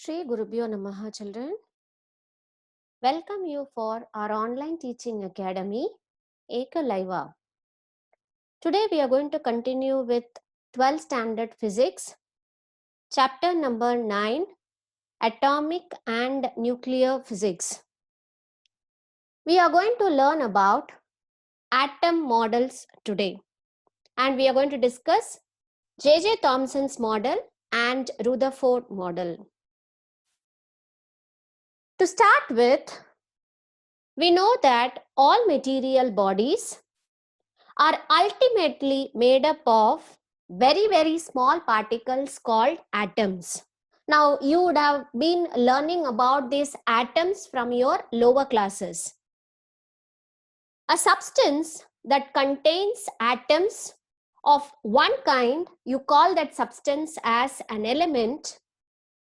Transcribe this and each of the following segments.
Shri Gurubhyo Namaha, children. Welcome you for our online teaching academy, Ekalaiva. Today we are going to continue with 12th standard physics, chapter number 9, atomic and nuclear physics. We are going to learn about atom models today, and we are going to discuss J Thomson's model and Rutherford model. To start with, we know that all material bodies are ultimately made up of very small particles called atoms. Now, you would have been learning about these atoms from your lower classes. A substance that contains atoms of one kind, you call that substance as an element,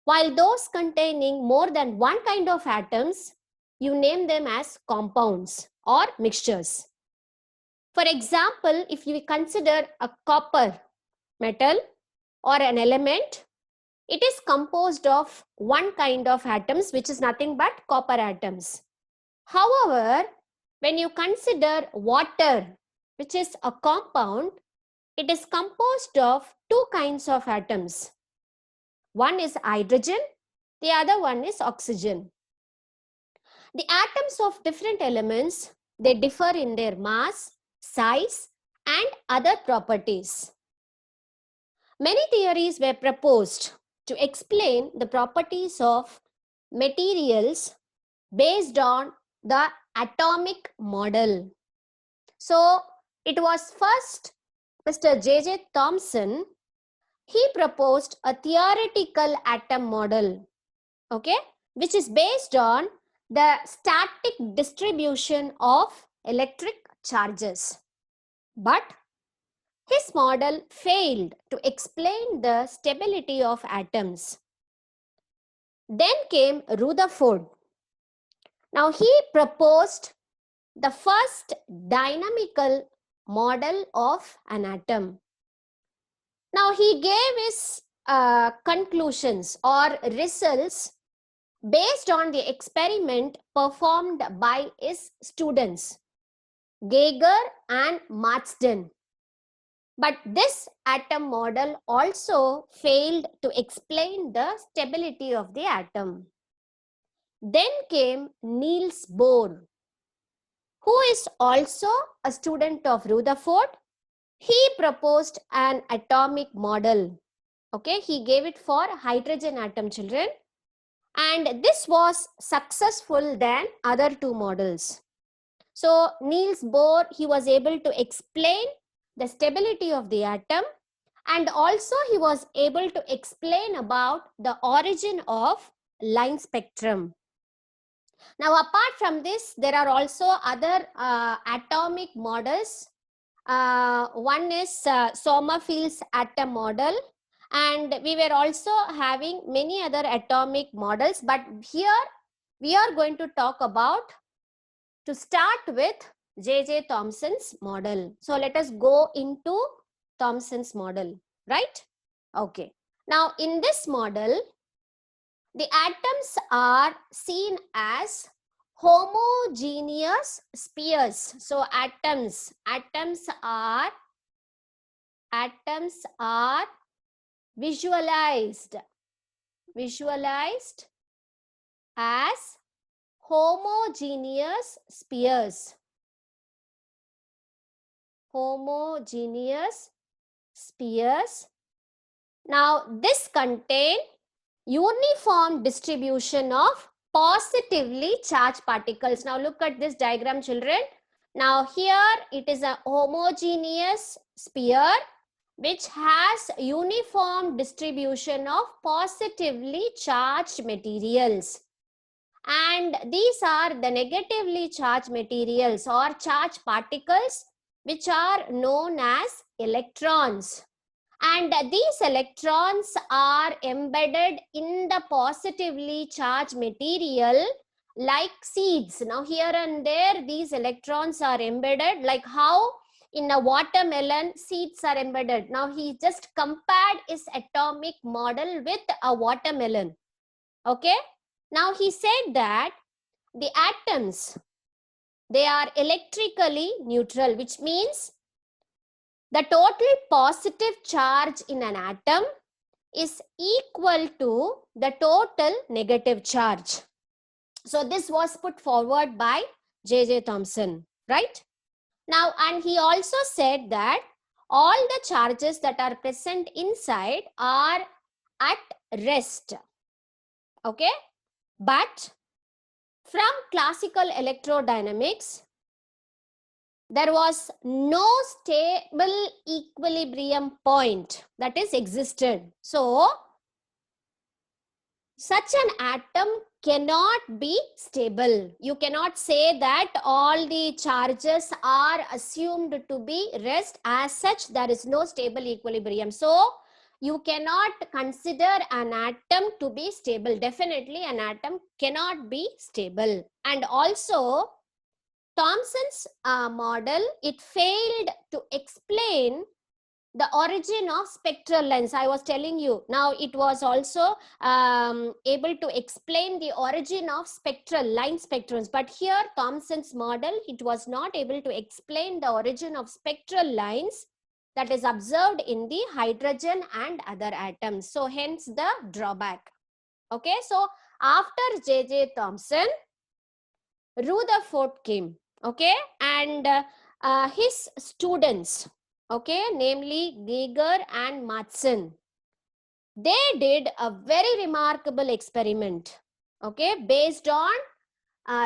while those containing more than one kind of atoms, you name them as compounds or mixtures. For example, if you consider a copper metal or an element, it is composed of one kind of atoms, which is nothing but copper atoms. However, when you consider water, which is a compound, it is composed of two kinds of atoms. One is hydrogen, the other one is oxygen. The atoms of different elements, they differ in their mass, size, and other properties. Many theories were proposed to explain the properties of materials based on the atomic model. So, it was first Mr. J Thomson. He proposed a theoretical atom model, okay, which is based on the static distribution of electric charges. But his model failed to explain the stability of atoms. Then came Rutherford. Now he proposed the first dynamical model of an atom. Now he gave his conclusions or results based on the experiment performed by his students, Geiger and Marsden. But this atom model also failed to explain the stability of the atom. Then came Niels Bohr, who is also a student of Rutherford. He proposed an atomic model. Okay, he gave it for hydrogen atom, children. And this was successful than other two models. So Niels Bohr, he was able to explain the stability of the atom, and also he was able to explain about the origin of line spectrum. Now, apart from this, there are also other atomic models. One is Sommerfield's atom model, and we were also having many other atomic models, but here we are going to talk about, to start with, J Thomson's model. So let us go into Thomson's model, right? Okay. Now in this model, the atoms are seen as homogeneous spheres. So atoms are visualized as homogeneous spheres. Now this contain uniform distribution of positively charged particles. Now look at this diagram, children. Now here it is a homogeneous sphere which has uniform distribution of positively charged materials. And these are the negatively charged materials or charged particles, which are known as electrons. And these electrons are embedded in the positively charged material like seeds. Now here and there these electrons are embedded, like how in a watermelon seeds are embedded. Now he just compared his atomic model with a watermelon. Okay. Now he said that the atoms, they are electrically neutral, which means the total positive charge in an atom is equal to the total negative charge. So this was put forward by J Thomson, right? Now, and he also said that all the charges that are present inside are at rest. Okay, but from classical electrodynamics, there was no stable equilibrium point that is existed. So such an atom cannot be stable. You cannot say that all the charges are assumed to be rest. As such, there is no stable equilibrium. So you cannot consider an atom to be stable. Definitely an atom cannot be stable. And also Thomson's model, it failed to explain the origin of spectral lines. I was telling you. Now it was also able to explain the origin of spectral line spectrums, but here Thomson's model, it was not able to explain the origin of spectral lines that is observed in the hydrogen and other atoms. So hence the drawback. Okay, so after J Thomson, Rutherford came. Okay, and his students, okay, namely Geiger and Madsen, they did a very remarkable experiment, okay, based on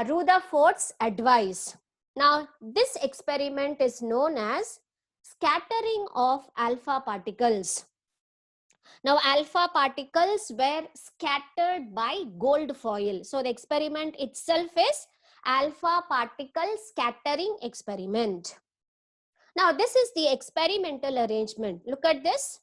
Rutherford's advice. Now this experiment is known as scattering of alpha particles. Now alpha particles were scattered by gold foil. So the experiment itself is alpha particle scattering experiment. Now this is the experimental arrangement. Look at this.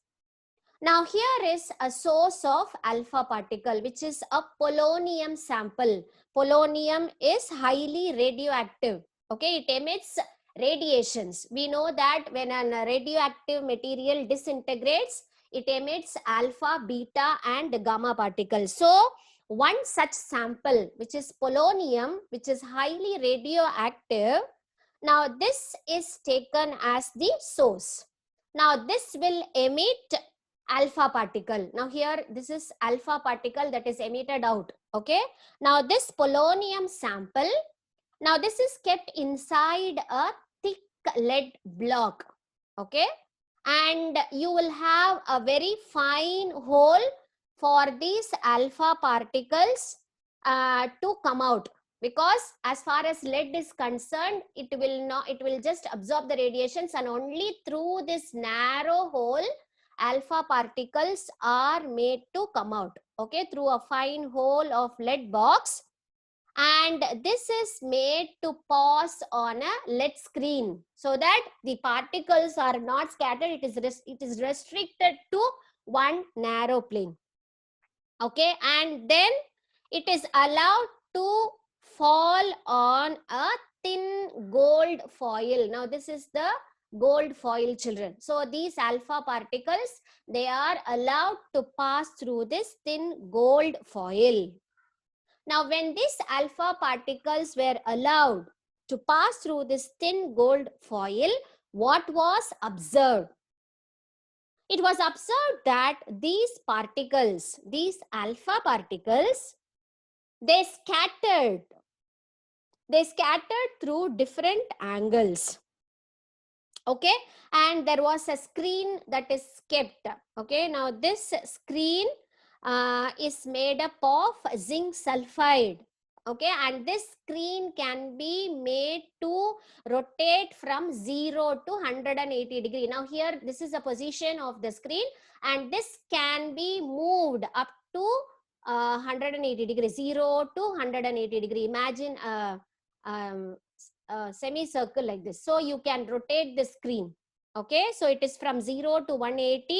Now here is a source of alpha particle, which is a polonium sample. Polonium is highly radioactive. Okay, it emits radiations. We know that when a radioactive material disintegrates, it emits alpha, beta and gamma particles. So one such sample, which is polonium, which is highly radioactive, now this is taken as the source. Now this will emit alpha particle. Now here this is alpha particle that is emitted out. Okay. Now this polonium sample, now this is kept inside a thick lead block. Okay. And you will have a very fine hole for these alpha particles to come out, because as far as lead is concerned, it will just absorb the radiations, and only through this narrow hole alpha particles are made to come out, okay, through a fine hole of lead box. And this is made to pass on a lead screen, so that the particles are not scattered. It is restricted to one narrow plane. Okay, and then it is allowed to fall on a thin gold foil. Now this is the gold foil, children. So these alpha particles, they are allowed to pass through this thin gold foil. Now when these alpha particles were allowed to pass through this thin gold foil, what was observed? It was observed that these particles, these alpha particles, they scattered through different angles. Okay, and there was a screen that is kept. Okay, now this screen is made up of zinc sulfide. Okay, and this screen can be made to rotate from 0 to 180 degree. Now here this is a position of the screen, and this can be moved up to 180 degree, 0 to 180 degree. Imagine semicircle like this. So you can rotate the screen. Okay, so it is from 0 to 180.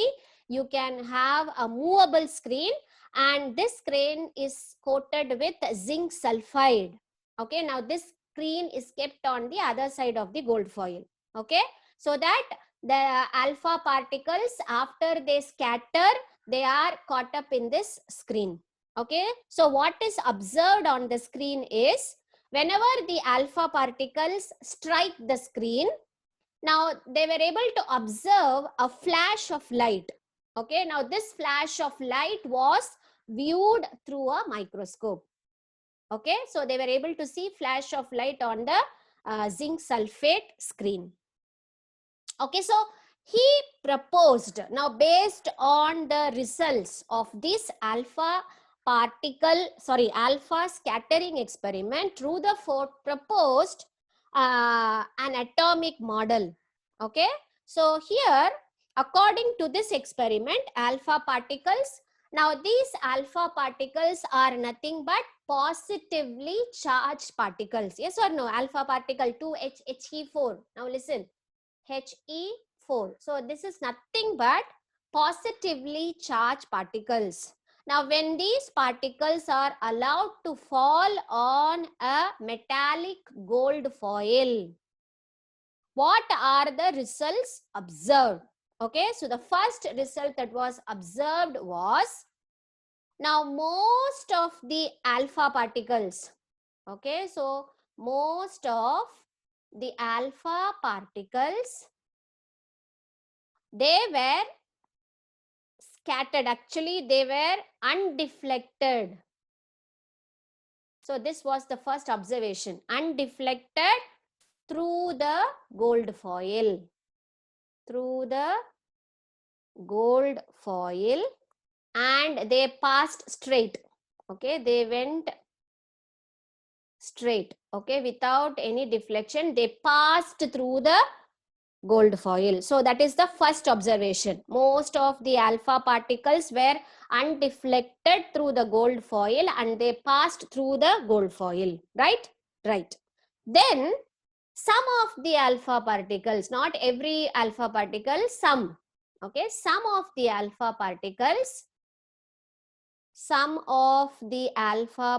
You can have a movable screen, and this screen is coated with zinc sulfide. Okay, now this screen is kept on the other side of the gold foil. Okay, so that the alpha particles, after they scatter, they are caught up in this screen. Okay, so what is observed on the screen is whenever the alpha particles strike the screen, now they were able to observe a flash of light. Okay, now this flash of light was viewed through a microscope. Okay, so they were able to see flash of light on the zinc sulfate screen. Okay, so he proposed, now based on the results of this alpha scattering experiment, Rutherford proposed an atomic model. Okay, so here, according to this experiment, alpha particles, now these alpha particles are nothing but positively charged particles. Yes or no? Alpha particle 2H He4. Now listen, He4. So this is nothing but positively charged particles. Now when these particles are allowed to fall on a metallic gold foil, what are the results observed? Okay, so the first result that was observed was, now most of the alpha particles, okay, so most of the alpha particles, they were scattered. Actually, they were undeflected. So this was the first observation, undeflected through the gold foil. Through the gold foil, and they passed straight. Okay, they went straight. Okay, without any deflection, they passed through the gold foil. So that is the first observation. Most of the alpha particles were undeflected through the gold foil and they passed through the gold foil. Right? Right. Then some of the alpha particles, not every alpha particle, some. Okay, some of the alpha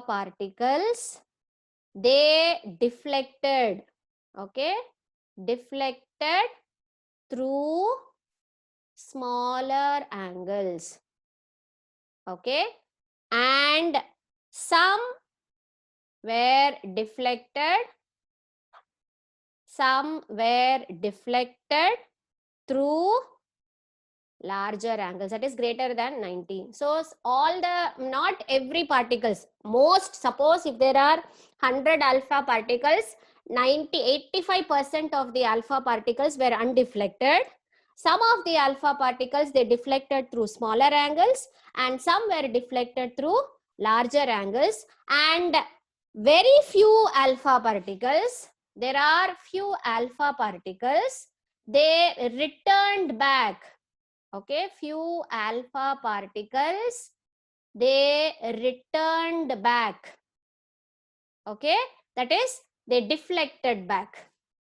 particles, they deflected. Okay, deflected through smaller angles. Okay, and some were deflected through larger angles, that is greater than 90. So all the, not every particles, most, suppose if there are 100 alpha particles, 85% of the alpha particles were undeflected. Some of the alpha particles, they deflected through smaller angles and some were deflected through larger angles, and very few alpha particles, there are few alpha particles, they returned back. Okay, few alpha particles, they returned back. Okay, that is, they deflected back.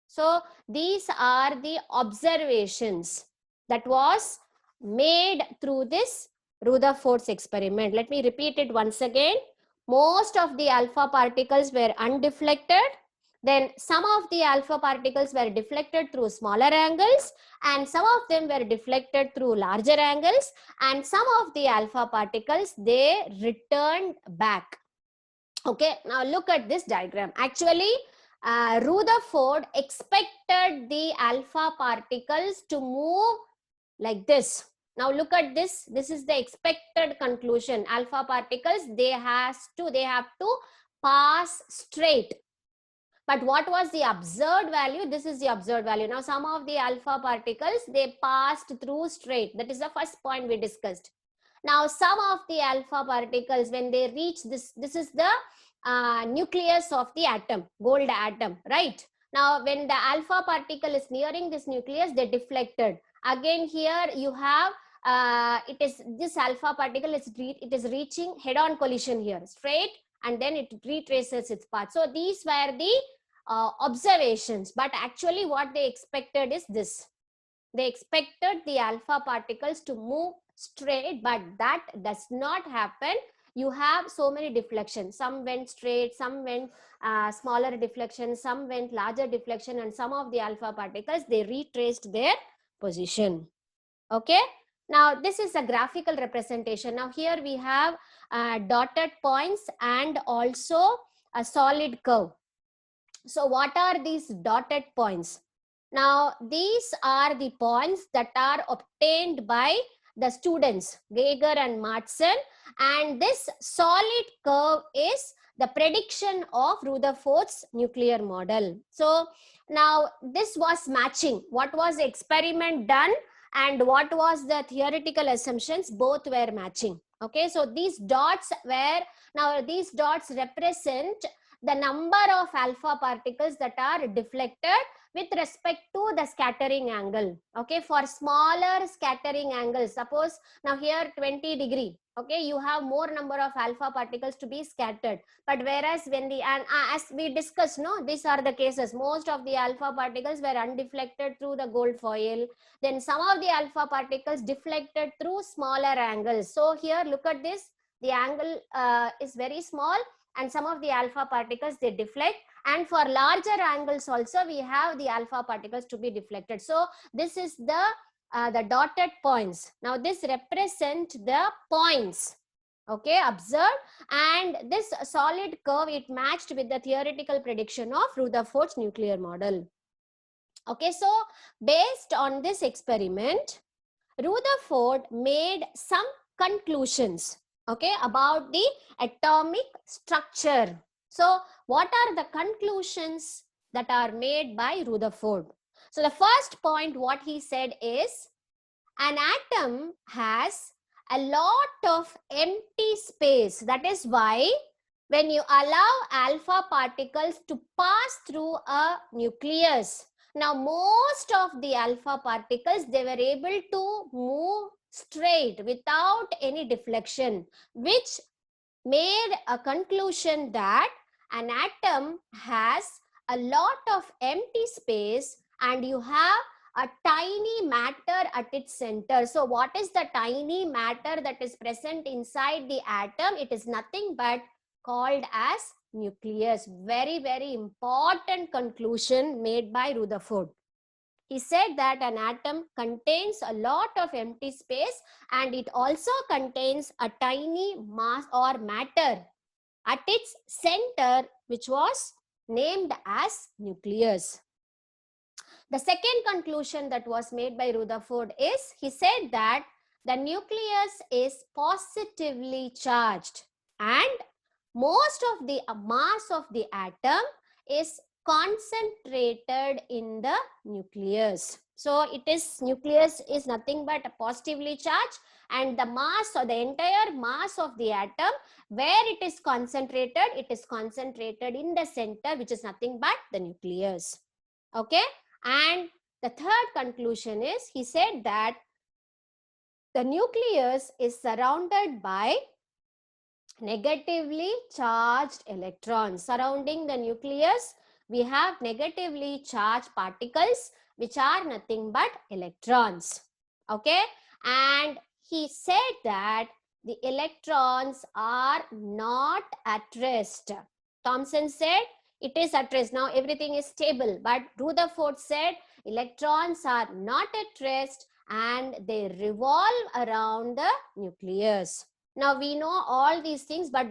So these are the observations that was made through this Rutherford's experiment. Let me repeat it once again. Most of the alpha particles were undeflected. Then some of the alpha particles were deflected through smaller angles, and some of them were deflected through larger angles, and some of the alpha particles, they returned back. Okay, now look at this diagram. Actually, Rutherford expected the alpha particles to move like this. Now look at this. This is the expected conclusion. Alpha particles, they have to pass straight. But what was the observed value? This is the observed value. Now some of the alpha particles, they passed through straight. That is the first point we discussed. Now some of the alpha particles, when they reach this is the nucleus of the atom, gold atom, right? Now when the alpha particle is nearing this nucleus, they deflected. Again here you have it is this alpha particle is reaching head-on collision here, straight, and then it retraces its path. So these were the observations, but actually what they expected is this. They expected the alpha particles to move straight, but that does not happen. You have so many deflections. Some went straight, some went smaller deflection, some went larger deflection, and some of the alpha particles, they retraced their position. Okay, Now this is a graphical representation. Now here we have dotted points and also a solid curve. So what are these dotted points? Now these are the points that are obtained by the students Geiger and Martson, and this solid curve is the prediction of Rutherford's nuclear model. So now this was matching what was the experiment done and what was the theoretical assumptions, both were matching. Okay, so these dots were, now these dots represent the number of alpha particles that are deflected with respect to the scattering angle. Okay, for smaller scattering angles, suppose now here 20 degree, okay, you have more number of alpha particles to be scattered, but whereas when the as we discussed, no, these are the cases, most of the alpha particles were undeflected through the gold foil, then some of the alpha particles deflected through smaller angles. So here look at this, the angle is very small and some of the alpha particles they deflect, and for larger angles also we have the alpha particles to be deflected. So this is the dotted points. Now this represent the points, okay, observed, and this solid curve it matched with the theoretical prediction of Rutherford's nuclear model. Okay, so based on this experiment, Rutherford made some conclusions, okay, about the atomic structure. So what are the conclusions that are made by Rutherford? So the first point what he said is, an atom has a lot of empty space. That is why when you allow alpha particles to pass through a nucleus, now most of the alpha particles they were able to move straight without any deflection, which made a conclusion that an atom has a lot of empty space and you have a tiny matter at its center. So what is the tiny matter that is present inside the atom? It is nothing but called as nucleus. Very, very important conclusion made by Rutherford. He said that an atom contains a lot of empty space and it also contains a tiny mass or matter at its center, which was named as nucleus. The second conclusion that was made by Rutherford is, he said that the nucleus is positively charged and most of the mass of the atom is concentrated in the nucleus. So it is, nucleus is nothing but positively charged and the mass or the entire mass of the atom, where it is concentrated in the center, which is nothing but the nucleus. Okay, and the third conclusion is, he said that the nucleus is surrounded by negatively charged electrons. Surrounding the nucleus, we have negatively charged particles, which are nothing but electrons. Okay, and he said that the electrons are not at rest. Thomson said it is at rest. Now everything is stable, but Rutherford said electrons are not at rest and they revolve around the nucleus. Now we know all these things, but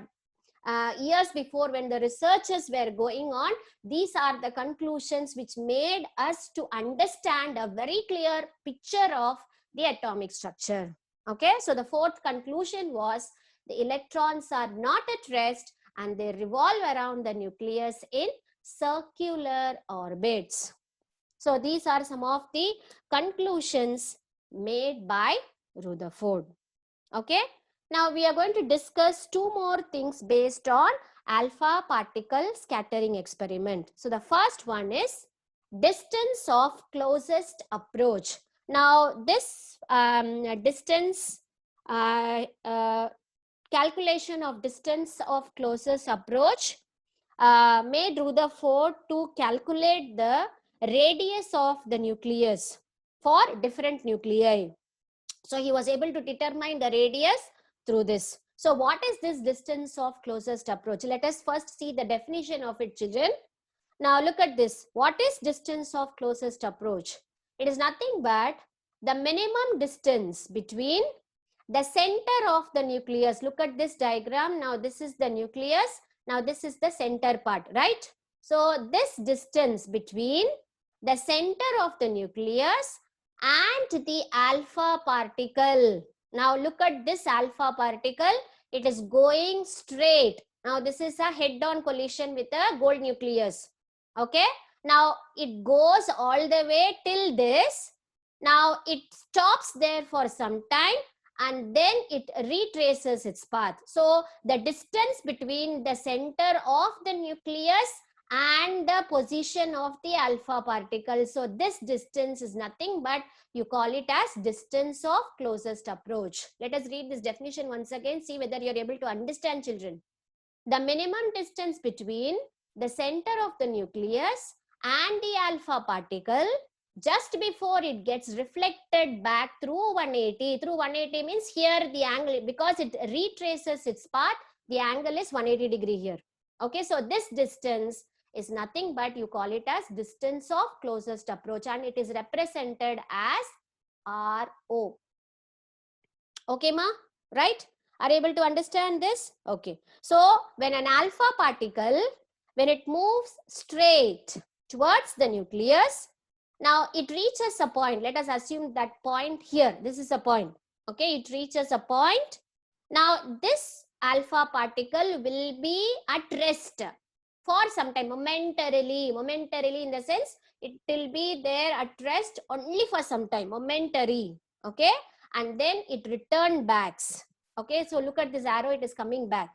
years before, when the researchers were going on, these are the conclusions which made us to understand a very clear picture of the atomic structure. Okay, so the fourth conclusion was the electrons are not at rest and they revolve around the nucleus in circular orbits. So these are some of the conclusions made by Rutherford. Okay, now we are going to discuss two more things based on alpha particle scattering experiment. So the first one is distance of closest approach. Now this distance calculation of distance of closest approach made Rutherford to calculate the radius of the nucleus for different nuclei. So he was able to determine the radius through this. So what is this distance of closest approach? Let us first see the definition of it, children. Now look at this. What is distance of closest approach? It is nothing but the minimum distance between the center of the nucleus. Look at this diagram. Now this is the nucleus. Now this is the center part, right? So this distance between the center of the nucleus and the alpha particle. Now look at this alpha particle. It is going straight. Now this is a head-on collision with a gold nucleus. Okay. Now it goes all the way till this. Now it stops there for some time and then it retraces its path. So the distance between the center of the nucleus and the position of the alpha particle. So this distance is nothing but you call it as distance of closest approach. Let us read this definition once again. See whether you are able to understand, children. The minimum distance between the center of the nucleus and the alpha particle just before it gets reflected back through 180. Through 180 means here the angle, because it retraces its path, the angle is 180 degree here. Okay, so this distance is nothing but you call it as distance of closest approach, and it is represented as RO. Okay, ma? Right? Are you able to understand this? Okay. So when an alpha particle, when it moves straight towards the nucleus, now it reaches a point. Let us assume that point here. This is a point. Okay, it reaches a point. Now this alpha particle will be at rest for some time, momentarily in the sense it will be there at rest only for some time, momentary. Okay, and then it returned back. Okay, so look at this arrow, it is coming back.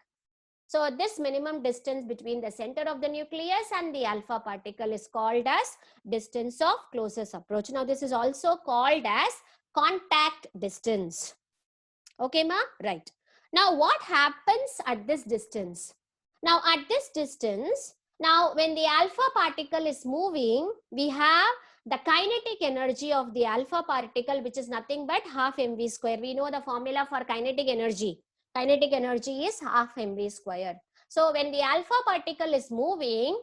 So this minimum distance between the center of the nucleus and the alpha particle is called as distance of closest approach. Now this is also called as contact distance. Okay, ma? Right. Now what happens at this distance? Now at this distance, now when the alpha particle is moving, we have the kinetic energy of the alpha particle, which is nothing but half mv square. We know the formula for kinetic energy. Kinetic energy is half mv square. So when the alpha particle is moving,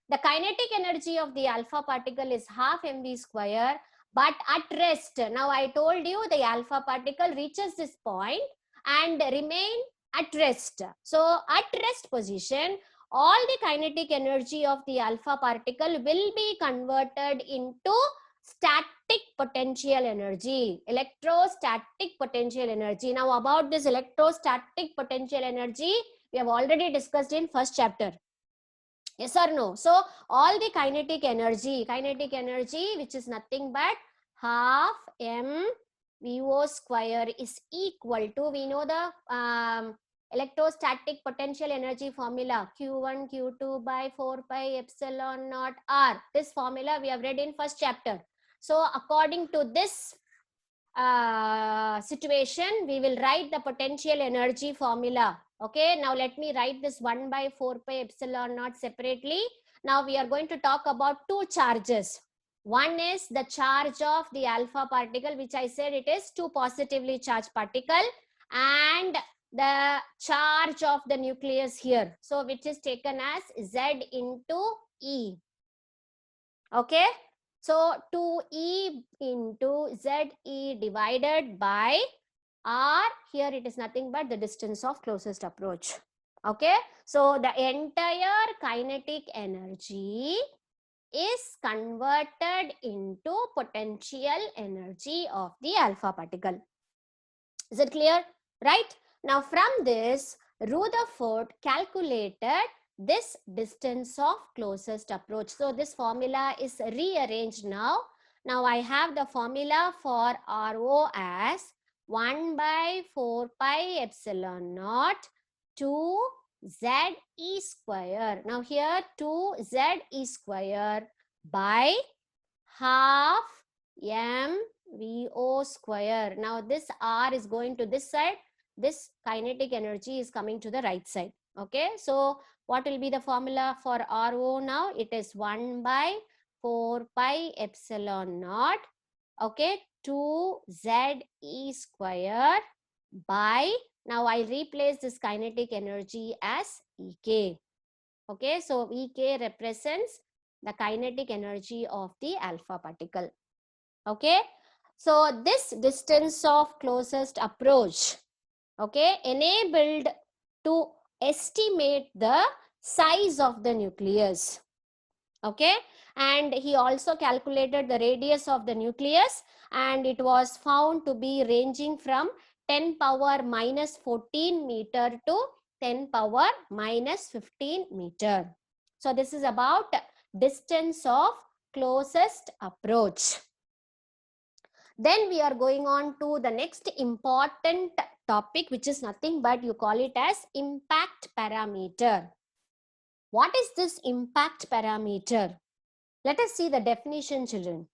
the kinetic energy of the alpha particle is half mv square, but at rest. Now I told you the alpha particle reaches this point and remain at rest. So at rest position, all the kinetic energy of the alpha particle will be converted into static potential energy, electrostatic potential energy. Now about this electrostatic potential energy, we have already discussed in first chapter. Yes or no? So all the kinetic energy which is nothing but half mvo square is equal to, we know the electrostatic potential energy formula, Q1 Q2 by 4 pi epsilon naught R. This formula we have read in first chapter. So according to this situation, we will write the potential energy formula. Okay, now let me write this 1 by 4 pi epsilon naught separately. Now we are going to talk about two charges. One is the charge of the alpha particle, which I said it is two positively charged particle, and the charge of the nucleus here, so which is taken as Z into E. Okay, so 2E into ZE divided by R, here it is nothing but the distance of closest approach. Okay, so the entire kinetic energy is converted into potential energy of the alpha particle. Is it clear? Right? Now from this, Rutherford calculated this distance of closest approach. So this formula is rearranged now. Now I have the formula for RO as 1 by 4 pi epsilon naught 2 ZE square. Now here 2 ZE square by half mvo square. Now this R is going to this side. This kinetic energy is coming to the right side. Okay, so what will be the formula for RO now? It is 1 by 4 pi epsilon naught, okay, 2 ZE square by, now I replace this kinetic energy as EK. Okay, so EK represents the kinetic energy of the alpha particle. Okay, So this distance of closest approach, okay, enabled to estimate the size of the nucleus. Okay, and he also calculated the radius of the nucleus, and it was found to be ranging from 10 power minus 14 meter to 10 power minus 15 meter. So this is about distance of closest approach. Then we are going on to the next important topic, which is nothing but you call it as impact parameter. What is this impact parameter? Let us see the definition, children.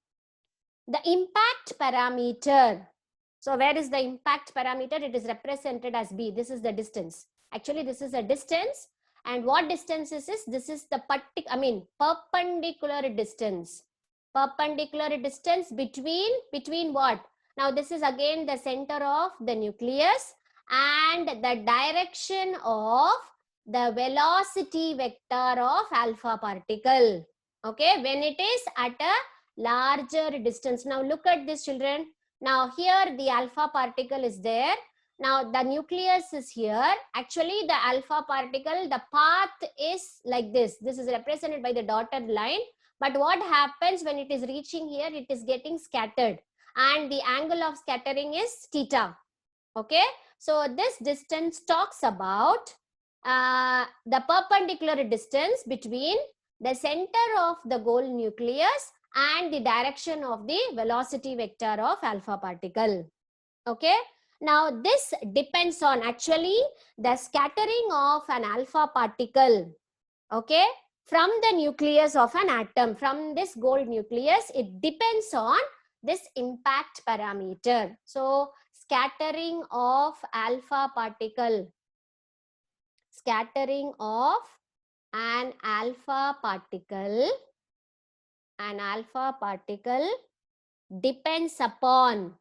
The impact parameter. So where is the impact parameter? It is represented as B. This is the distance. Actually, this is a distance. And what distance is this? This is the perpendicular distance. Perpendicular distance between what? Now this is again the center of the nucleus and the direction of the velocity vector of alpha particle. Okay, when it is at a larger distance. Now look at this, children. Now here the alpha particle is there. Now the nucleus is here. Actually the alpha particle, the path is like this. This is represented by the dotted line. But what happens when it is reaching here? It is getting scattered. And the angle of scattering is theta. Okay. So this distance talks about the perpendicular distance between the center of the gold nucleus and the direction of the velocity vector of alpha particle. Okay. Now this depends on actually the scattering of an alpha particle. Okay, from the nucleus of an atom, from this gold nucleus, it depends on this impact parameter. So scattering of alpha particle, scattering of an alpha particle depends upon,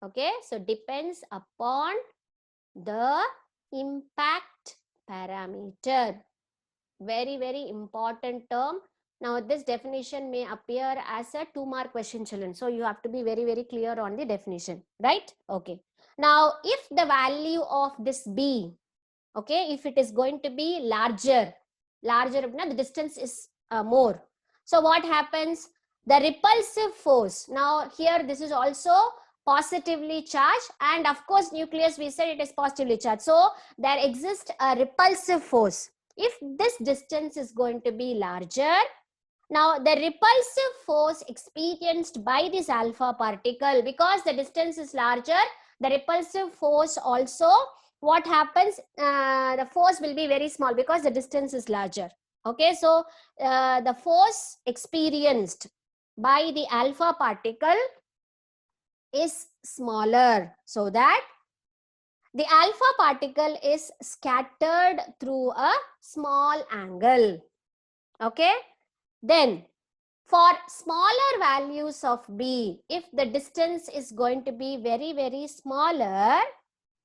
okay, so depends upon the impact parameter. Very, very important term. Now this definition may appear as a 2-mark question, children. So you have to be very, very clear on the definition, right? Okay. Now if the value of this B, okay, if it is going to be larger, the distance is more. So what happens? The repulsive force. Now here this is also positively charged, and of course nucleus, we said it is positively charged. So there exists a repulsive force. If this distance is going to be larger, now the repulsive force experienced by this alpha particle, because the distance is larger, the repulsive force also, what happens? The force will be very small because the distance is larger. Okay, so the force experienced by the alpha particle is smaller, so that the alpha particle is scattered through a small angle. Okay, then for smaller values of B, if the distance is going to be very, very smaller,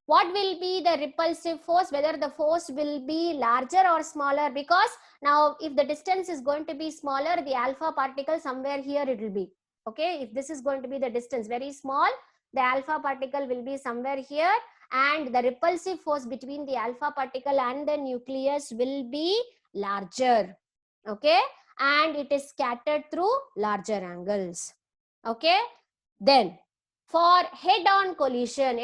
what will be the repulsive force? Whether the force will be larger or smaller, because now if the distance is going to be smaller, the alpha particle somewhere here it will be. Okay, if this is going to be the distance very small, the alpha particle will be somewhere here, and the repulsive force between the alpha particle and the nucleus will be larger. Okay, and it is scattered through larger angles. Okay, then for head-on collision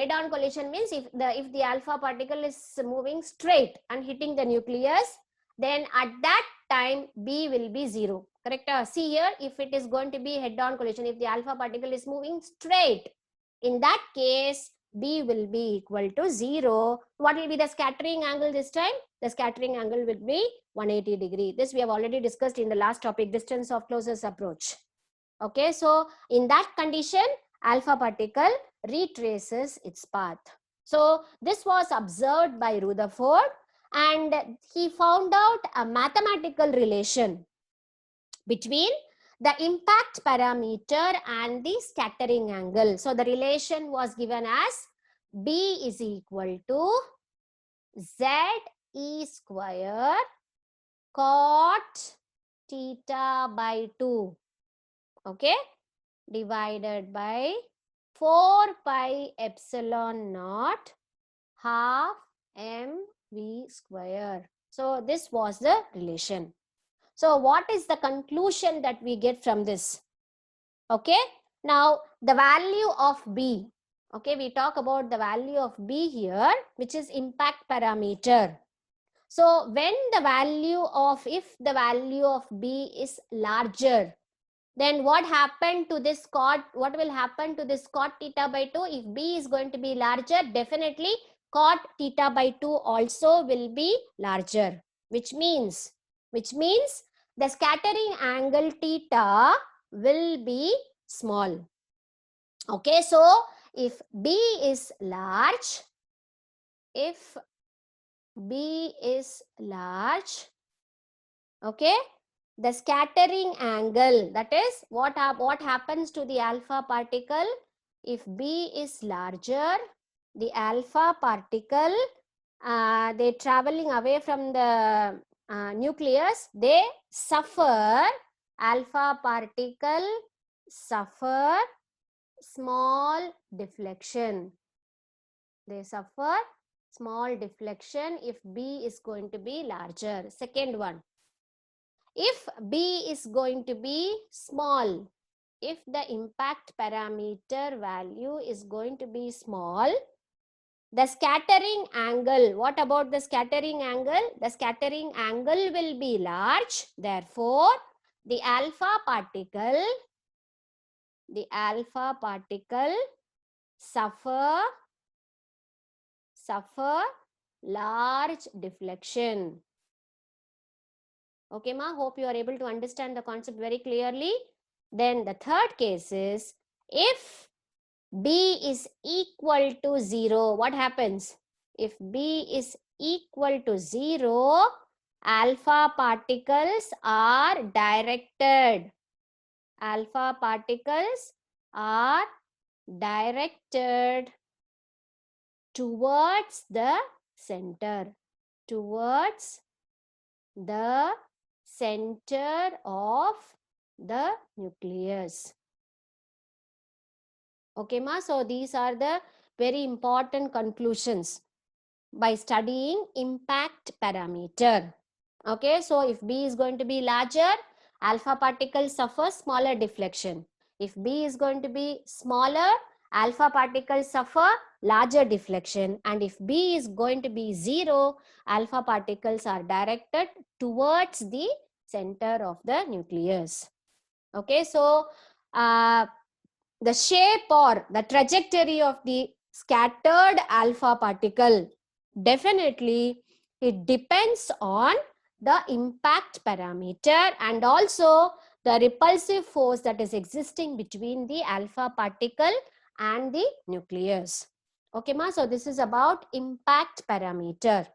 means if the alpha particle is moving straight and hitting the nucleus, then at that time B will be 0. Correct? See here, if it is going to be head-on collision, if the alpha particle is moving straight, in that case B will be equal to 0. What will be the scattering angle this time? The scattering angle will be 180 degree. This we have already discussed in the last topic, distance of closest approach. Okay, so in that condition, alpha particle retraces its path. So this was observed by Rutherford, and he found out a mathematical relation between the impact parameter and the scattering angle. So the relation was given as B is equal to ZE square cot theta by 2. Okay, divided by 4 pi epsilon naught half mv square. So this was the relation. So what is the conclusion that we get from this? Okay, now the value of B. Okay, we talk about the value of B here, which is impact parameter. So when the value of, if the value of B is larger, then what happened to this cot, what will happen to this cot theta by 2? If B is going to be larger, definitely cot theta by 2 also will be larger, which means the scattering angle theta will be small. Okay, so if B is large, if B is large, okay, the scattering angle, that is what happens to the alpha particle. If B is larger, the alpha particle, they traveling away from the nucleus, they suffer, alpha particle suffer small deflection. They suffer small deflection if B is going to be larger. Second one, if B is going to be small, if the impact parameter value is going to be small, the scattering angle, what about the scattering angle? The scattering angle will be large. Therefore, the alpha particle suffer large deflection. Okay, ma, hope you are able to understand the concept very clearly. Then the third case is, if B is equal to 0, what happens? If B is equal to 0, alpha particles are directed. Alpha particles are directed towards the center, towards the center of the nucleus. Okay, ma, so these are the very important conclusions by studying impact parameter. Okay, so if B is going to be larger, alpha particles suffer smaller deflection. If B is going to be smaller, alpha particles suffer larger deflection. And if B is going to be 0, alpha particles are directed towards the center of the nucleus. Okay, so the shape or the trajectory of the scattered alpha particle, definitely it depends on the impact parameter and also the repulsive force that is existing between the alpha particle and the nucleus. Okay, ma, so this is about impact parameter.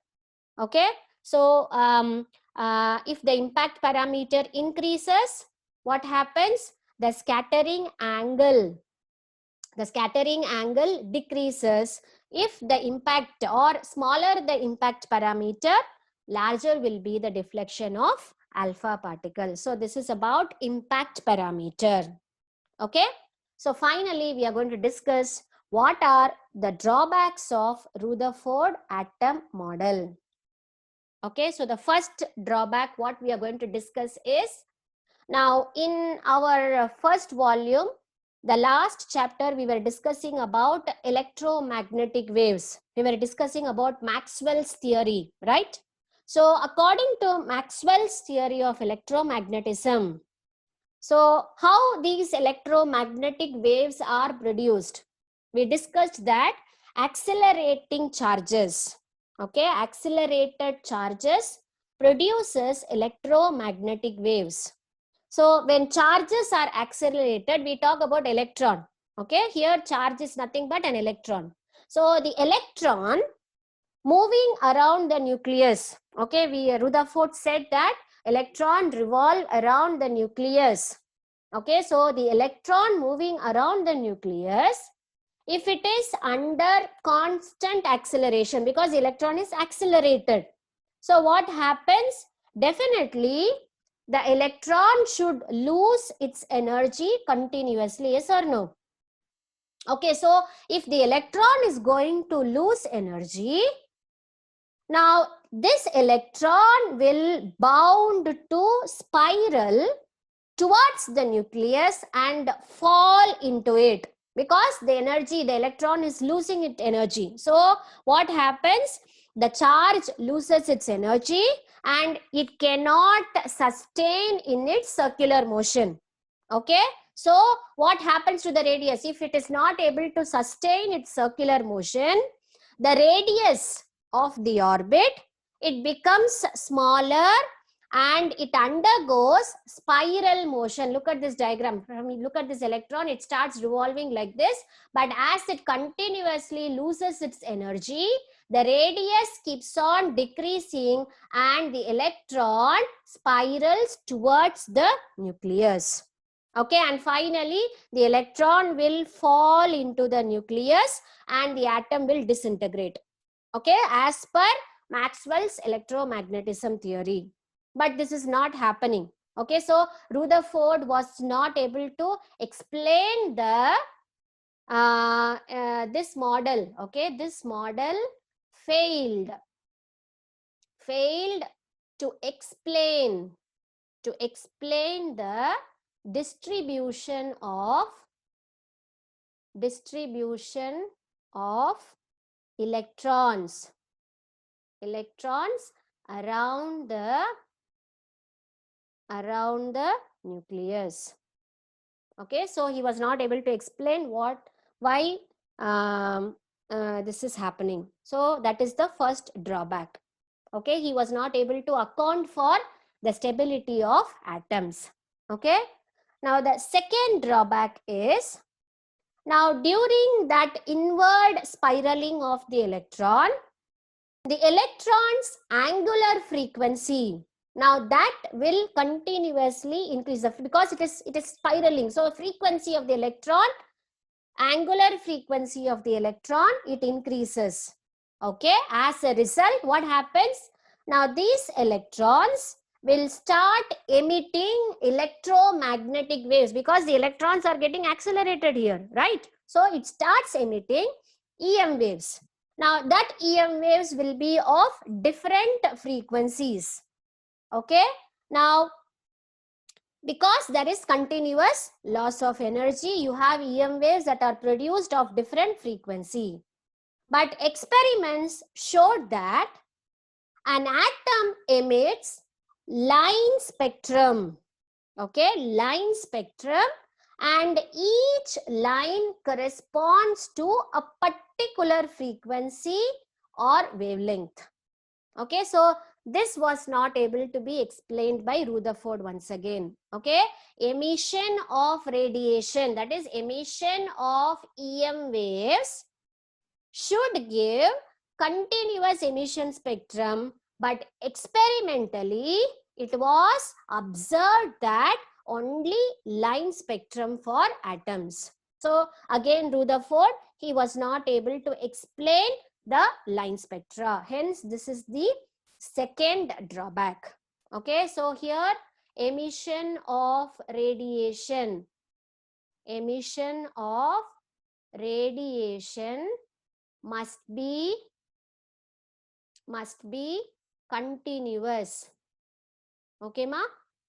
Okay, so if the impact parameter increases, what happens? The scattering angle decreases. If the impact or smaller the impact parameter, larger will be the deflection of alpha particle. So this is about impact parameter. Okay, so finally we are going to discuss what are the drawbacks of Rutherford atom model. Okay, so the first drawback what we are going to discuss is, now in our first volume, the last chapter, we were discussing about electromagnetic waves. We were discussing about Maxwell's theory, right? So according to Maxwell's theory of electromagnetism, so how these electromagnetic waves are produced? We discussed that accelerating charges, okay, accelerated charges produces electromagnetic waves. So when charges are accelerated, we talk about electron. Okay, here charge is nothing but an electron. So the electron moving around the nucleus. Okay, Rutherford said that electron revolve around the nucleus. Okay, so the electron moving around the nucleus, if it is under constant acceleration, because electron is accelerated. So what happens? Definitely the electron should lose its energy continuously, yes or no? Okay, so if the electron is going to lose energy, now this electron will bound to spiral towards the nucleus and fall into it, because the electron is losing its energy. So what happens? The charge loses its energy and it cannot sustain in its circular motion. Okay, so what happens to the radius? If it is not able to sustain its circular motion, the radius of the orbit, it becomes smaller and it undergoes spiral motion. Look at this diagram. Look at this electron. It starts revolving like this, but as it continuously loses its energy, the radius keeps on decreasing and the electron spirals towards the nucleus. Okay, and finally the electron will fall into the nucleus and the atom will disintegrate. Okay, as per Maxwell's electromagnetism theory. But this is not happening. Okay, so Rutherford was not able to explain the this model. Okay, this model failed to explain the distribution of electrons around the nucleus. Okay, so he was not able to explain why this is happening. So that is the first drawback. Okay, he was not able to account for the stability of atoms. Okay, now the second drawback is, now during that inward spiraling of the electron, the electron's angular frequency, now that will continuously increase because it is spiraling. So frequency of the electron, angular frequency of the electron, it increases. Okay, as a result, what happens? Now these electrons will start emitting electromagnetic waves because the electrons are getting accelerated here, right? So it starts emitting EM waves. Now that EM waves will be of different frequencies. Okay, now because there is continuous loss of energy, you have EM waves that are produced of different frequency. But experiments showed that an atom emits line spectrum. Okay, line spectrum, and each line corresponds to a particular frequency or wavelength. Okay, so this was not able to be explained by Rutherford once again. Okay, emission of radiation, that is emission of EM waves, should give continuous emission spectrum, but experimentally it was observed that only line spectrum for atoms. So again Rutherford, he was not able to explain the line spectra. Hence this is the second drawback. Okay, so here emission of radiation must be continuous. Okay ma,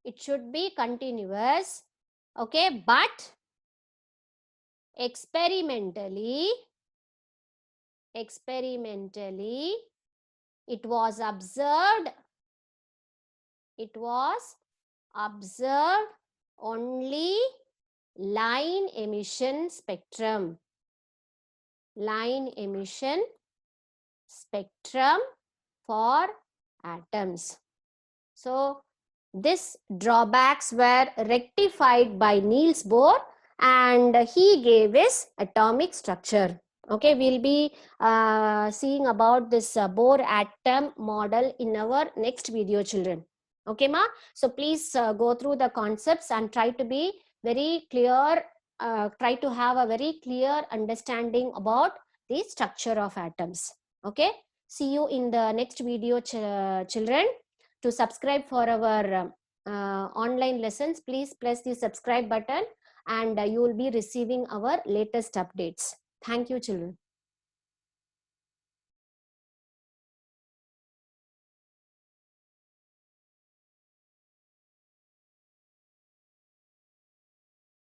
it should be continuous. Okay, but experimentally it was observed only line emission spectrum for atoms. So these drawbacks were rectified by Niels Bohr, and he gave his atomic structure. Okay, we'll be seeing about this Bohr atom model in our next video, children. Okay ma, so please go through the concepts and try to be very clear, try to have a very clear understanding about the structure of atoms. Okay, see you in the next video, children. To subscribe for our online lessons, please press the subscribe button, and you will be receiving our latest updates. Thank you, children.